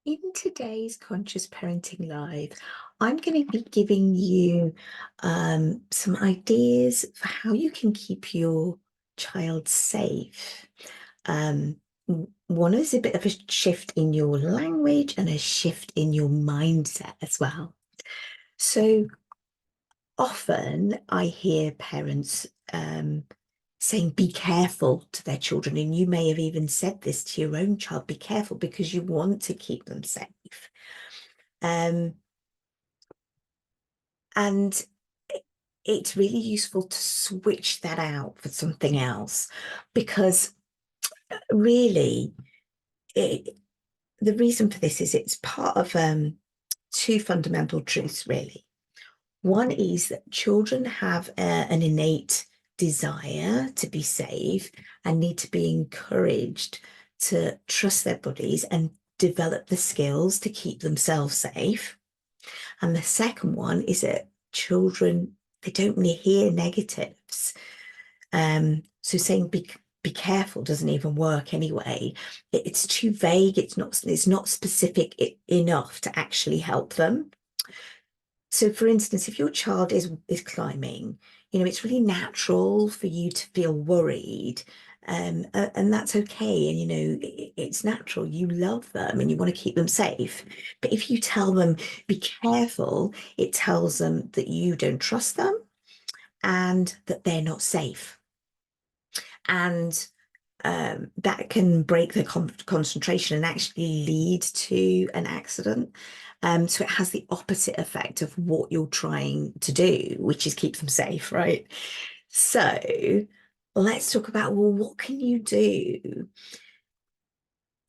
In today's Conscious Parenting Live, I'm going to be giving you some ideas for how you can keep your child safe. One is a bit of a shift in your language and a shift in your mindset as well. So often I hear parents saying, be careful to their children. And you may have even said this to your own child, be careful because you want to keep them safe. Um, and it's really useful to switch that out for something else because really the reason for this is it's part of two fundamental truths, really. One is that children have an innate desire to be safe and need to be encouraged to trust their bodies and develop the skills to keep themselves safe. And the second one is that children, they don't really hear negatives. So saying be careful doesn't even work anyway. It's too vague. It's not specific enough to actually help them. So, for instance, if your child is climbing, it's really natural for you to feel worried, and that's okay. And it's natural. You love them and you want to keep them safe. But if you tell them be careful, it tells them that you don't trust them and that they're not safe. And that can break the concentration and actually lead to an accident. So it has the opposite effect of what you're trying to do, which is keep them safe, right? So let's talk about, well, what can you do?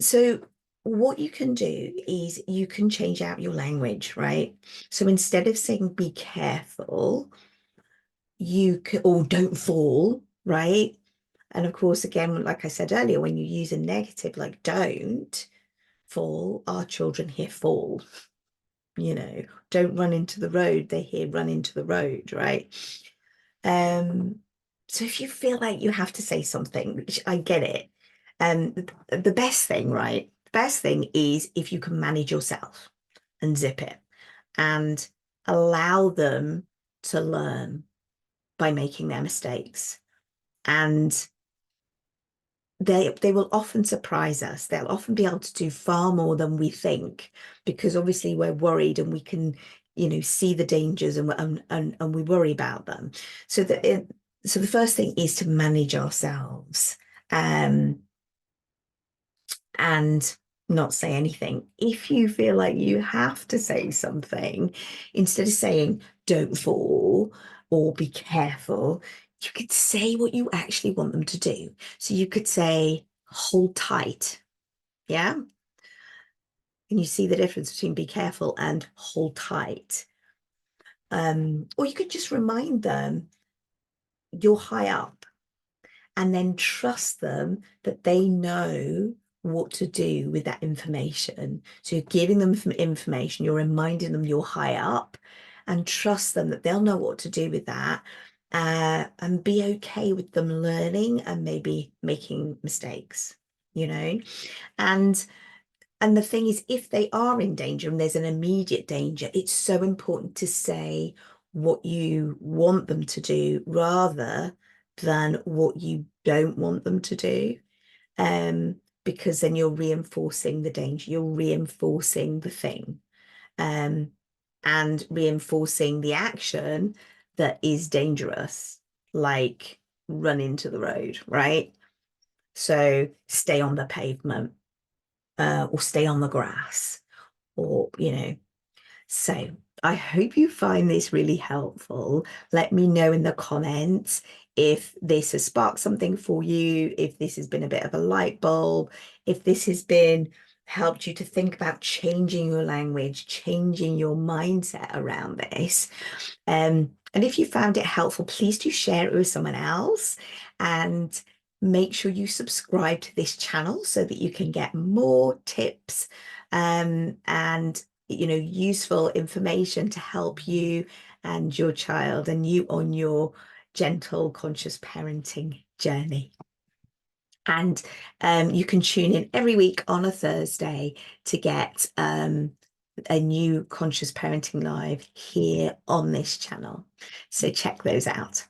So what you can do is you can change out your language, right? So instead of saying be careful, you can, or don't fall, right? And of course, again, like I said earlier, when you use a negative like don't fall, our children hear fall, don't run into the road, they hear run into the road, right? Um, so if you feel like you have to say something, which I get it, the best thing, right? The best thing is if you can manage yourself and zip it and allow them to learn by making their mistakes. And they will often surprise us. They'll often be able to do far more than we think because obviously we're worried and we can, see the dangers and we worry about them. So the first thing is to manage ourselves um, and not say anything. If you feel like you have to say something, instead of saying don't fall or be careful, you could say what you actually want them to do. So you could say, hold tight. Yeah. And you see the difference between be careful and hold tight. Or you could just remind them you're high up and then trust them that they know what to do with that information. So you're giving them some information, you're reminding them you're high up, and trust them that they'll know what to do with that. And be okay with them learning and maybe making mistakes, you know? And and the thing is, if they are in danger and there's an immediate danger, it's so important to say what you want them to do rather than what you don't want them to do. Because then you're reinforcing the danger, you're reinforcing the thing, um, and reinforcing the action that is dangerous, like run into the road, right? So stay on the pavement, or stay on the grass, or so I hope you find this really helpful. Let me know in the comments if this has sparked something for you, if this has been a bit of a light bulb, if this has been helped you to think about changing your language, changing your mindset around this. And if you found it helpful, please do share it with someone else and make sure you subscribe to this channel so that you can get more tips and useful information to help you and your child and you on your gentle conscious parenting journey. And you can tune in every week on a Thursday to get a new Conscious Parenting Live here on this channel. So check those out.